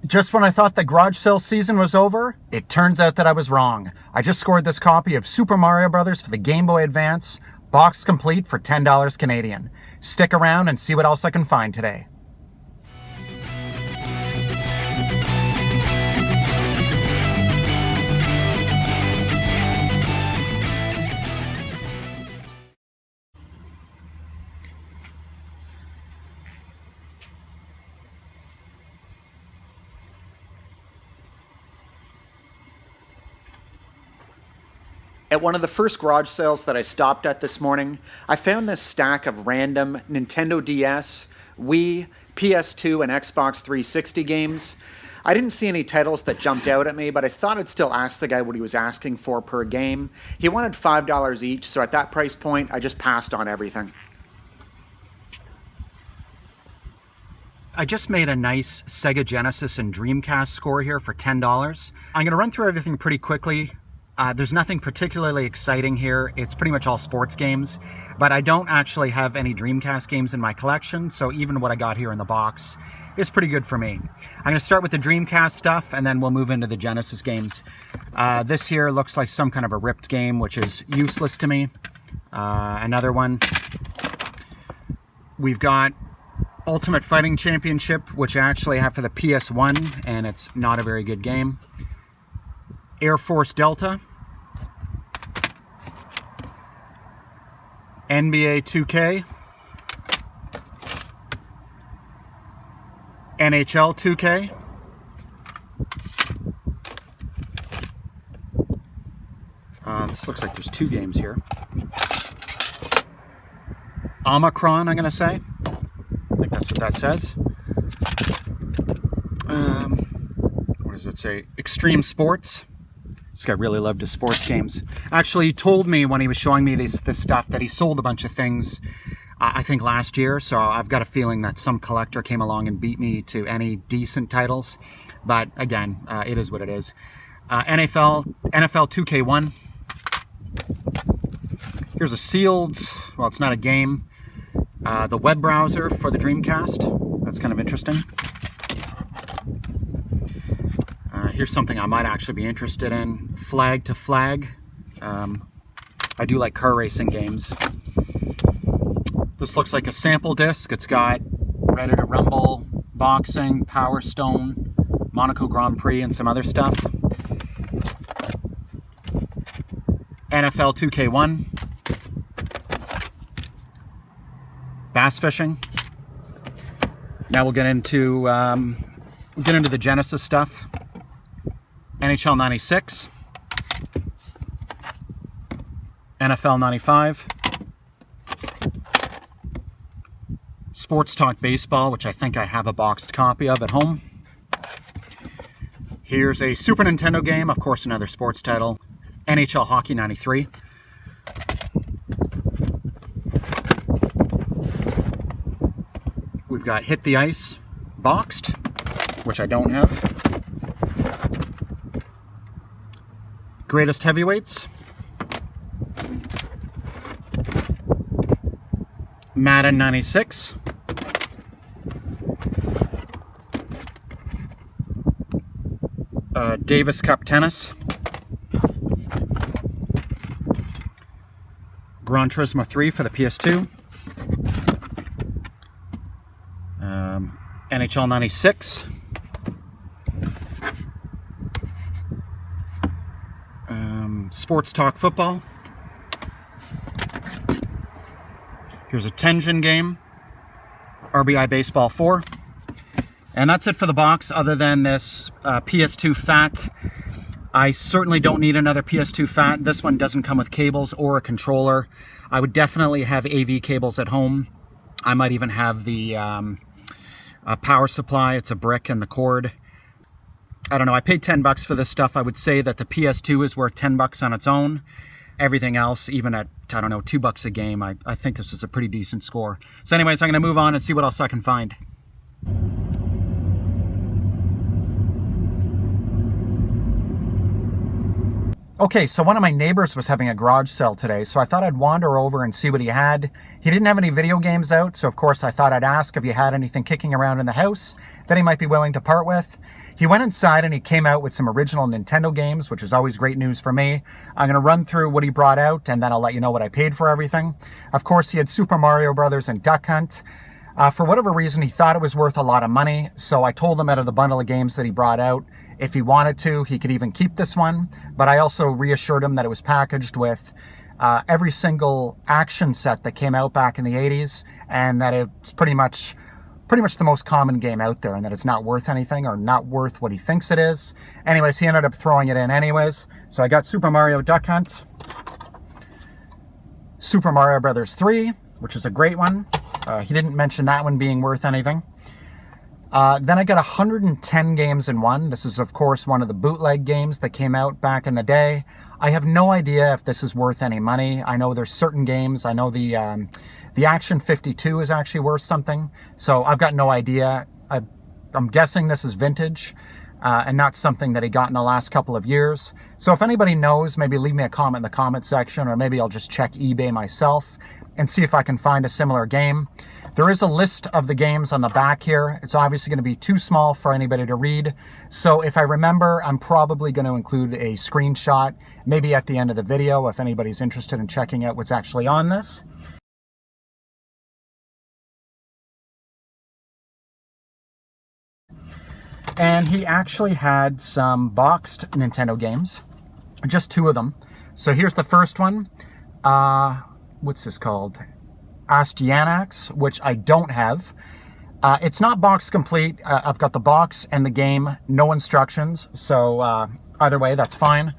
Just when I thought the garage sale season was over, it turns out that I was wrong. I just scored this copy of Super Mario Bros. For the Gameboy Advance, box complete for $10 Canadian. Stick around and see what else I can find today. At one of the first garage sales that I stopped at this morning, I found this stack of random Nintendo DS, Wii, PS2, and Xbox 360 games. I didn't see any titles that jumped out at me, but I thought I'd still ask the guy what he was asking for per game. He wanted $5 each, so at that price point, I just passed on everything. I just made a nice Sega Genesis and Dreamcast score here for $10. I'm going to run through everything pretty quickly. There's nothing particularly exciting here. It's pretty much all sports games, but I don't actually have any Dreamcast games in my collection, so even what I got here in the box is pretty good for me. I'm going to start with the Dreamcast stuff, and then we'll move into the Genesis games. This here looks like some kind of a ripped game, which is useless to me. Another one. We've got Ultimate Fighting Championship, which I actually have for the PS1, and it's not a very good game. Air Force Delta, NBA 2K, NHL 2K, this looks like there's two games here. Omicron, I'm going to say. I think that's what that says. What does it say? Extreme Sports. This guy really loved his sports games. Actually, he told me when he was showing me this stuff that he sold a bunch of things, I think last year, so I've got a feeling that some collector came along and beat me to any decent titles. But again, it is what it is. NFL 2K1. Here's a sealed, well, it's not a game, the web browser for the Dreamcast. That's kind of interesting. Here's something I might actually be interested in. Flag to Flag. I do like car racing games. This looks like a sample disc. It's got Ready to Rumble, Boxing, Power Stone, Monaco Grand Prix, and some other stuff. NFL 2K1. Bass fishing. Now we'll get into the Genesis stuff. NHL 96, NFL 95, Sports Talk Baseball, which I think I have a boxed copy of at home. Here's a Super Nintendo game, of course another sports title, NHL Hockey 93. We've got Hit the Ice, boxed, which I don't have. Greatest Heavyweights, Madden 96, Davis Cup Tennis, Gran Turismo 3 for the PS2, NHL 96, Sports Talk Football. Here's a Tengen game, RBI Baseball 4. And that's it for the box, other than this PS2 Fat. I certainly don't need another PS2 Fat. This one doesn't come with cables or a controller. I would definitely have AV cables at home. I might even have the power supply. It's a brick and the cord. I don't know, I paid $10 for this stuff. I would say that the PS2 is worth $10 on its own. Everything else, even at, I don't know, $2 a game, I think this is a pretty decent score. So anyways, I'm going to move on and see what else I can find. Okay, so one of my neighbors was having a garage sale today, so I thought I'd wander over and see what he had. He didn't have any video games out, so of course I thought I'd ask if he had anything kicking around in the house that he might be willing to part with. He went inside and he came out with some original Nintendo games, which is always great news for me. I'm going to run through what he brought out, and then I'll let you know what I paid for everything. Of course, he had Super Mario Brothers and Duck Hunt. For whatever reason, he thought it was worth a lot of money, so I told him out of the bundle of games that he brought out, if he wanted to, he could even keep this one. But I also reassured him that it was packaged with every single action set that came out back in the 80s, and that it's pretty much the most common game out there, and that it's not worth anything or not worth what he thinks it is. Anyways, he ended up throwing it in anyways. So I got Super Mario Duck Hunt, Super Mario Brothers 3, which is a great one. He didn't mention that one being worth anything. Then I got 110 games in one. This is, of course, one of the bootleg games that came out back in the day. I have no idea if this is worth any money. I know there's certain games. I know the Action 52 is actually worth something. So I've got no idea. I'm guessing this is vintage and not something that he got in the last couple of years. So if anybody knows, maybe leave me a comment in the comment section, or maybe I'll just check eBay myself and see if I can find a similar game. There is a list of the games on the back here. It's obviously going to be too small for anybody to read. So if I remember, I'm probably going to include a screenshot, maybe at the end of the video, if anybody's interested in checking out what's actually on this. And he actually had some boxed Nintendo games, just 2 of them. So here's the first one. What's this called? Astyanax, which I don't have. It's not box complete. I've got the box and the game, no instructions. So either way, that's fine.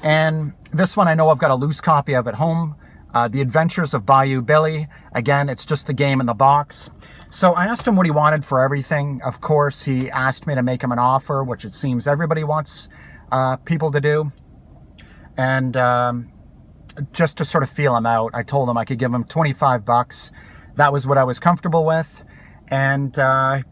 And this one I know I've got a loose copy of at home. The Adventures of Bayou Billy. Again, it's just the game in the box. So I asked him what he wanted for everything. Of course, he asked me to make him an offer, which it seems everybody wants people to do. And just to sort of feel him out, I told him I could give him 25 bucks. That was what I was comfortable with. And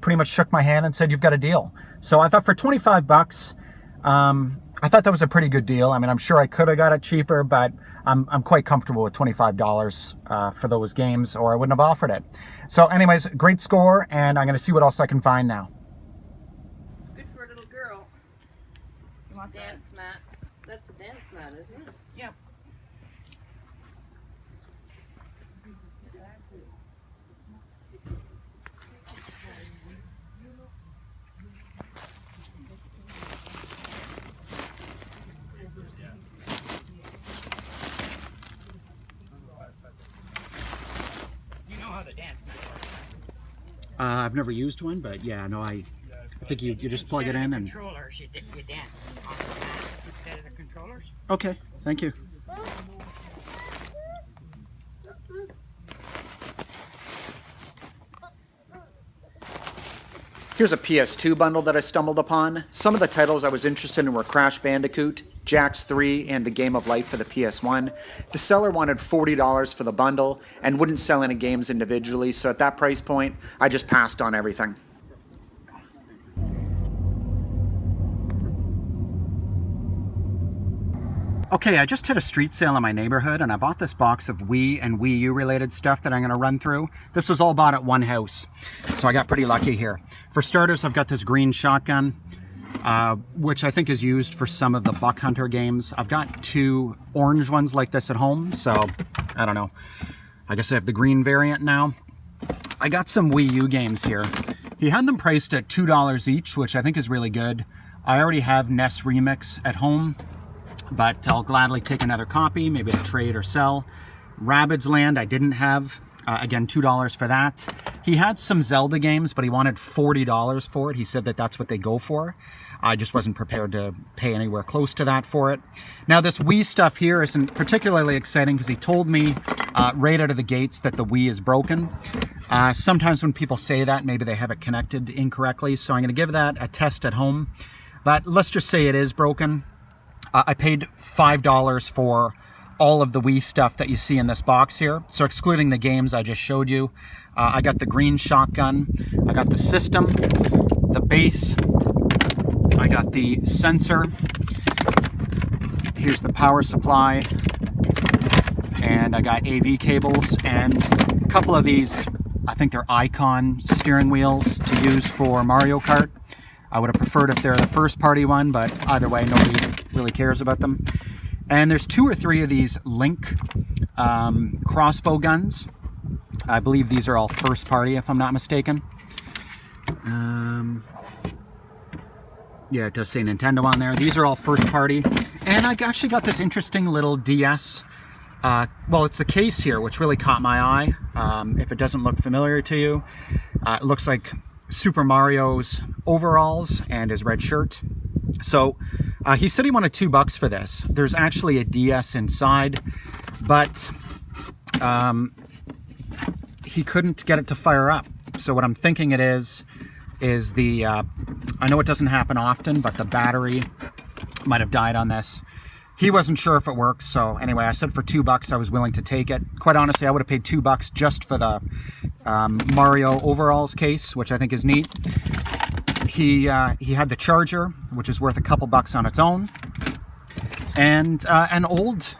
pretty much shook my hand and said, you've got a deal. So I thought for 25 bucks, I thought that was a pretty good deal. I mean, I'm sure I could have got it cheaper, but I'm quite comfortable with $25 for those games, or I wouldn't have offered it. So anyways, great score, and I'm going to see what else I can find now. Good for a little girl. You want dance mat? That's a dance mat, isn't it? Yeah. I've never used one, but yeah, no, I think you just plug it in and... Controllers, you dance on the mat instead of the controllers. Okay, thank you. Here's a PS2 bundle that I stumbled upon. Some of the titles I was interested in were Crash Bandicoot, Jax 3, and The Game of Life for the PS1. The seller wanted $40 for the bundle and wouldn't sell any games individually, so at that price point, I just passed on everything. Okay, I just hit a street sale in my neighborhood, and I bought this box of Wii and Wii U related stuff that I'm going to run through. This was all bought at one house, so I got pretty lucky here. For starters, I've got this green shotgun, which I think is used for some of the Buck Hunter games. I've got 2 orange ones like this at home, so I don't know. I guess I have the green variant now. I got some Wii U games here. He had them priced at $2 each, which I think is really good. I already have NES Remix at home, but I'll gladly take another copy, maybe to trade or sell. Rabbids Land I didn't have. Again, $2 for that. He had some Zelda games, but he wanted $40 for it. He said that that's what they go for. I just wasn't prepared to pay anywhere close to that for it. Now, this Wii stuff here isn't particularly exciting because he told me right out of the gates that the Wii is broken. Sometimes when people say that, maybe they have it connected incorrectly, so I'm going to give that a test at home. But let's just say it is broken. I paid $5 for all of the Wii stuff that you see in this box here. So excluding the games I just showed you, I got the green shotgun, I got the system, the base, I got the sensor. here's the power supply, and I got AV cables and a couple of these, I think they're Icon steering wheels to use for Mario Kart. I would have preferred if they're the first party one, but either way, nobody really cares about them. And there's 2 or 3 of these Link crossbow guns. I believe these are all first party, if I'm not mistaken. Yeah, it does say Nintendo on there. These are all first party. And I actually got this interesting little DS. Well, it's the case here, which really caught my eye. If it doesn't look familiar to you, it looks like Super Mario's overalls and his red shirt. So he said he wanted $2 for this. There's actually a DS inside, but he couldn't get it to fire up. So what I'm thinking it is the, I know it doesn't happen often, but the battery might have died on this. He wasn't sure if it works, so anyway, I said for $2 I was willing to take it. Quite honestly, I would have paid $2 just for the Mario overalls case, which I think is neat. He had the charger, which is worth a couple bucks on its own, and an old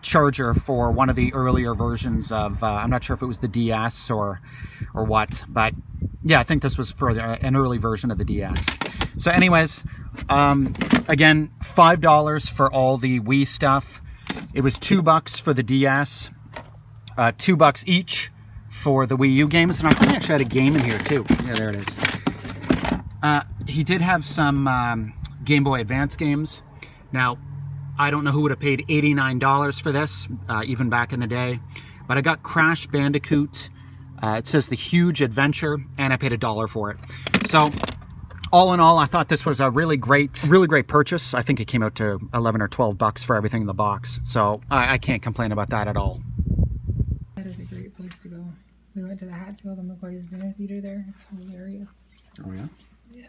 charger for one of the earlier versions of, I'm not sure if it was the DS or what, but yeah, I think this was for an early version of the DS. So anyways, again, $5 for all the Wii stuff. It was $2 for the DS, $2 each for the Wii U games, and I think I actually had a game in here too. Yeah, there it is. He did have some Game Boy Advance games. Now, I don't know who would have paid $89 for this, even back in the day, but I got Crash Bandicoot. It says The Huge Adventure, and I paid $1 for it. So, all in all, I thought this was a really great purchase. I think it came out to 11 or 12 bucks for everything in the box. So I can't complain about that at all. That is a great place to go. We went to the Hatfield and McCoy's dinner theater there. It's hilarious. Oh yeah? Yeah.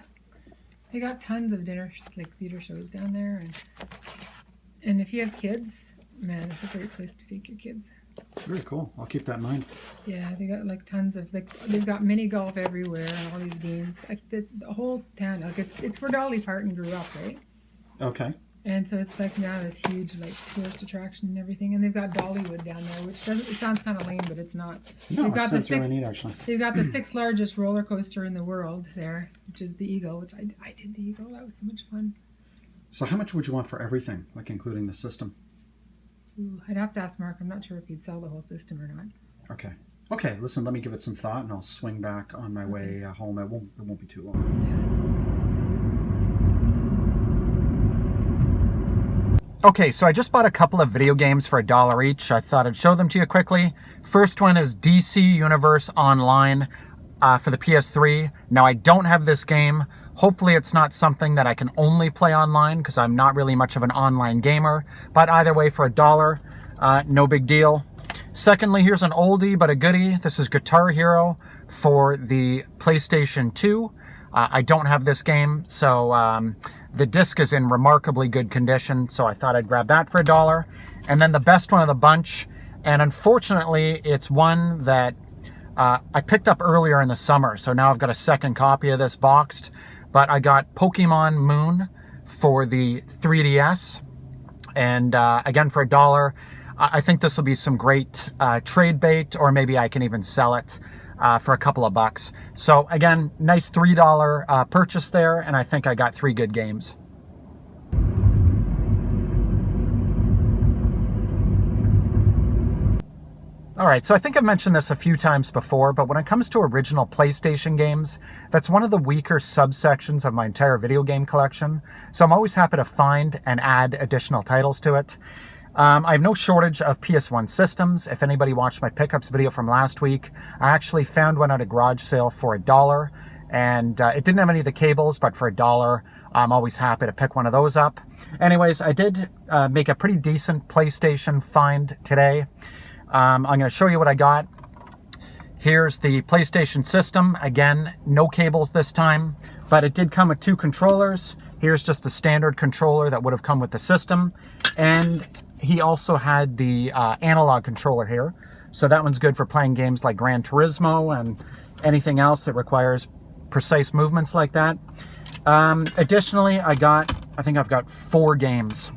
They got tons of theater shows down there, and if you have kids, man, it's a great place to take your kids. Very cool. I'll keep that in mind. Yeah, they got tons of they've got mini golf everywhere and all these games. The whole town, it's where Dolly Parton grew up, right? Okay. And so it's now this huge tourist attraction and everything. And they've got Dollywood down there, which it sounds kind of lame, but it's not. No, they've got it sounds really neat, actually. They've got the 6th largest roller coaster in the world there, which is the Eagle, which I did the Eagle. That was so much fun. So how much would you want for everything, like including the system? Ooh, I'd have to ask Mark. I'm not sure if he'd sell the whole system or not. Okay. Okay, listen, let me give it some thought, and I'll swing back on my way home. It won't be too long. Yeah. Okay, so I just bought a couple of video games for $1 each. I thought I'd show them to you quickly. First one is DC Universe Online for the PS3. Now, I don't have this game. Hopefully it's not something that I can only play online, because I'm not really much of an online gamer. But either way, for $1, no big deal. Secondly, here's an oldie but a goodie. This is Guitar Hero for the PlayStation 2. I don't have this game, so the disc is in remarkably good condition, so I thought I'd grab that for $1. And then the best one of the bunch, and unfortunately it's one that I picked up earlier in the summer, so now I've got a second copy of this boxed. But I got Pokemon Moon for the 3DS, and again for $1. I think this will be some great trade bait, or maybe I can even sell it for a couple of bucks. So again, nice $3 purchase there, and I think I got 3 good games. Alright, so I think I've mentioned this a few times before, but when it comes to original PlayStation games, that's one of the weaker subsections of my entire video game collection, so I'm always happy to find and add additional titles to it. I have no shortage of PS1 systems. If anybody watched my pickups video from last week, I actually found one at a garage sale for $1, and it didn't have any of the cables, but for $1, I'm always happy to pick one of those up. Anyways, I did make a pretty decent PlayStation find today. I'm going to show you what I got. Here's the PlayStation system. Again, no cables this time, but it did come with 2 controllers. Here's just the standard controller that would have come with the system. And he also had the analog controller here. So that one's good for playing games like Gran Turismo and anything else that requires precise movements like that. Additionally, I think I've got 4 games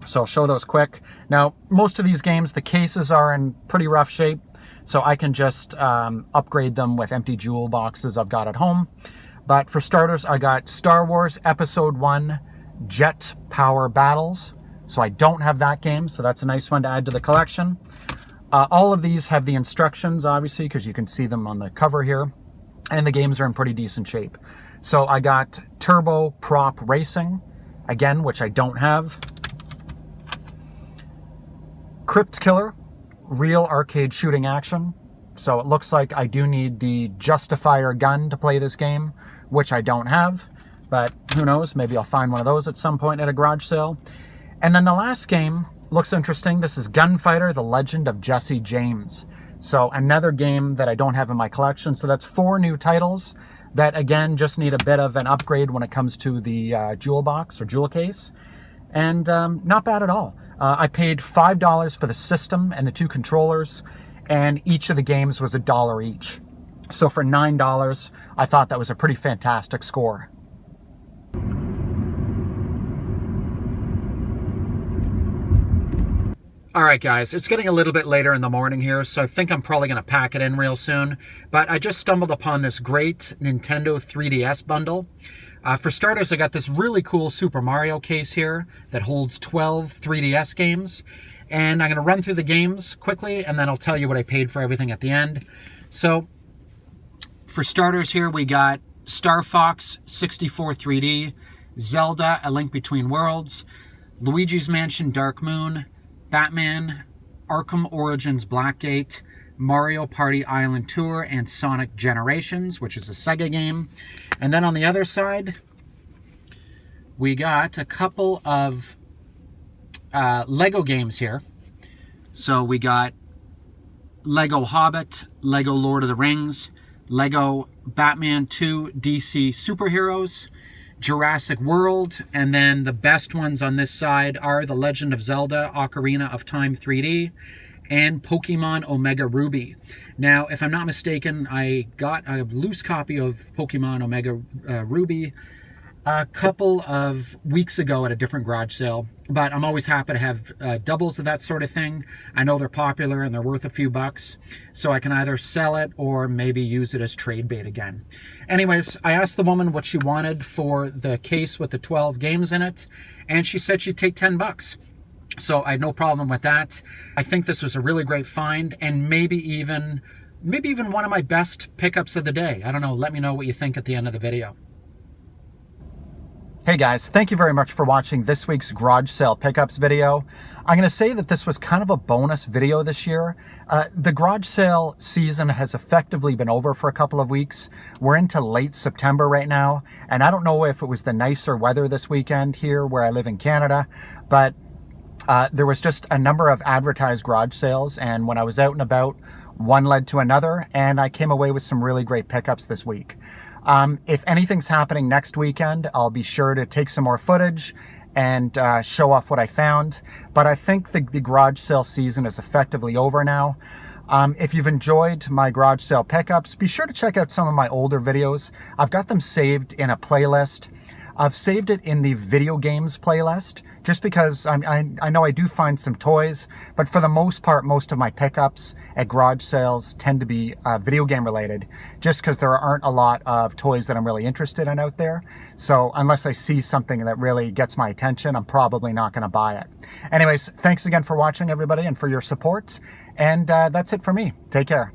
So I'll show those quick. Now, most of these games, the cases are in pretty rough shape, so I can just upgrade them with empty jewel boxes I've got at home. But for starters, I got Star Wars Episode 1 Jet Power Battles. So I don't have that game, so that's a nice one to add to the collection. All of these have the instructions, obviously, because you can see them on the cover here. And the games are in pretty decent shape. So I got Turbo Prop Racing, again, which I don't have. Crypt Killer, real arcade shooting action. So it looks like I do need the Justifier gun to play this game, which I don't have. But who knows, maybe I'll find one of those at some point at a garage sale. And then the last game looks interesting. This is Gunfighter, The Legend of Jesse James. So another game that I don't have in my collection. So that's 4 new titles that, again, just need a bit of an upgrade when it comes to the jewel box or jewel case. And not bad at all. I paid $5 for the system and the 2 controllers, and each of the games was $1 each. So for $9, I thought that was a pretty fantastic score. All right, guys, it's getting a little bit later in the morning here, so I think I'm probably going to pack it in real soon. But I just stumbled upon this great Nintendo 3DS bundle. For starters, I got this really cool Super Mario case here that holds 12 3DS games. And I'm going to run through the games quickly, and then I'll tell you what I paid for everything at the end. So, for starters here, we got Star Fox 64 3D, Zelda A Link Between Worlds, Luigi's Mansion Dark Moon, Batman, Arkham Origins Blackgate, Mario Party Island Tour, and Sonic Generations, which is a Sega game. And then on the other side, we got a couple of Lego games here. So we got Lego Hobbit, Lego Lord of the Rings, Lego Batman 2 DC Superheroes, Jurassic World, and then the best ones on this side are The Legend of Zelda Ocarina of Time 3D and Pokemon Omega Ruby. Now, if I'm not mistaken, I got a loose copy of Pokemon Omega Ruby a couple of weeks ago at a different garage sale, but I'm always happy to have doubles of that sort of thing. I know they're popular and they're worth a few bucks, so I can either sell it or maybe use it as trade bait again. Anyways, I asked the woman what she wanted for the case with the 12 games in it, and she said she'd take 10 bucks. So I had no problem with that. I think this was a really great find, and maybe even one of my best pickups of the day. I don't know, let me know what you think at the end of the video. Hey guys, thank you very much for watching this week's garage sale pickups video. I'm going to say that this was kind of a bonus video this year. The garage sale season has effectively been over for a couple of weeks. We're into late September right now, and I don't know if it was the nicer weather this weekend here where I live in Canada, but there was just a number of advertised garage sales, and when I was out and about, one led to another, and I came away with some really great pickups this week. If anything's happening next weekend, I'll be sure to take some more footage and show off what I found. But I think the garage sale season is effectively over now. If you've enjoyed my garage sale pickups, be sure to check out some of my older videos. I've got them saved in a playlist. I've saved it in the video games playlist just because I know I do find some toys, but for the most part, most of my pickups at garage sales tend to be video game related, just because there aren't a lot of toys that I'm really interested in out there. So unless I see something that really gets my attention, I'm probably not going to buy it. Anyways, thanks again for watching, everybody, and for your support. And that's it for me. Take care.